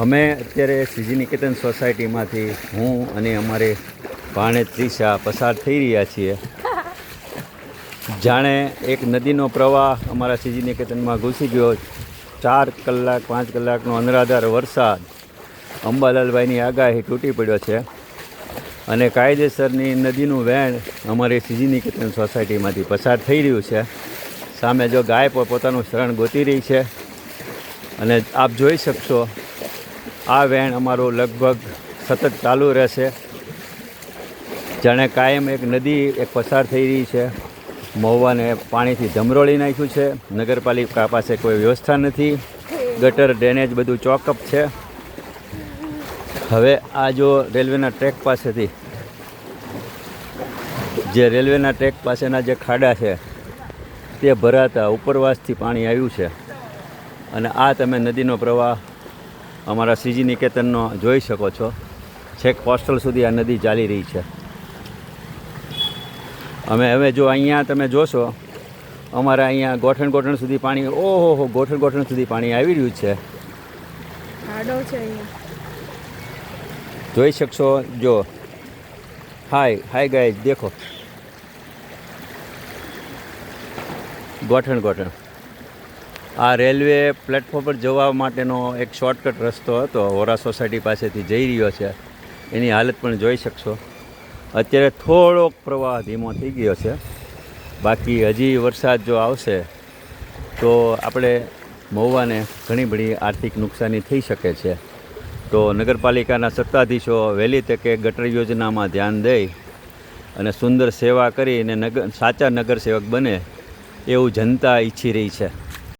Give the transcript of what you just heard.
અમે અત્યારે સીજી નિકેતન સોસાયટીમાંથી હું અને અમારે ભાણેજ ત્રિષા પસાર થઈ રહ્યા છીએ. જાણે એક નદીનો પ્રવાહ અમારા સીજી નિકેતનમાં ઘૂસી ગયો. 4 કલાક 5 કલાકનો અનરાધાર વરસાદ, અંબાલાલભાઈની આગાહી તૂટી પડ્યો છે અને કાયદેસરની નદીનું વહેણ અમારી સીજી નિકેતન સોસાયટીમાંથી પસાર થઈ રહ્યું છે. સામે જો ગાય પોતાનું શરણ ગોતી રહી છે અને આપ જોઈ શકશો આ વહેણ અમારું લગભગ સતત ચાલુ રહેશે. જાણે કાયમ એક નદી એક પસાર થઈ રહી છે. મહુવાને પાણીથી ધમરોળી નાખ્યું છે. નગરપાલિકા પાસે કોઈ વ્યવસ્થા નથી. ગટર ડ્રેનેજ બધું ચોકઅપ છે. હવે આ જો રેલવેના ટ્રેક પાસેથી રેલવેના ટ્રેક પાસેના જે ખાડા છે તે ભરાતા ઉપરવાસથી પાણી આવ્યું છે અને આ તમે નદીનો પ્રવાહ અમારા સીજી નિકેતનનો જોઈ શકો છો. છેક પોસ્ટલ સુધી આ નદી ચાલી રહી છે. હવે જો અહીંયા તમે જોશો અમારા અહીંયા ગોઠણ સુધી પાણી, ઓહો ગોઠણ સુધી પાણી આવી રહ્યું છે. જોઈ શકશો. જો હાય ગાય દેખો, ગોઠણ આ રેલવે પ્લેટફોર્મ પર જવા માટેનો એક શોર્ટકટ રસ્તો હતો, વોરા સોસાયટી પાસેથી જઈ રહ્યો છે. એની હાલત પણ જોઈ શકશો. અત્યારે થોડોક પ્રવાહ ધીમો થઈ ગયો છે. બાકી હજી વરસાદ જો આવશે તો આપણે મહુવાને ઘણી બધી આર્થિક નુકસાની થઈ શકે છે. તો નગરપાલિકાના સત્તાધીશો વહેલી તકે ગટર યોજનામાં ધ્યાન દઈ અને સુંદર સેવા કરીને સાચા નગરસેવક બને એવું જનતા ઈચ્છી રહી છે.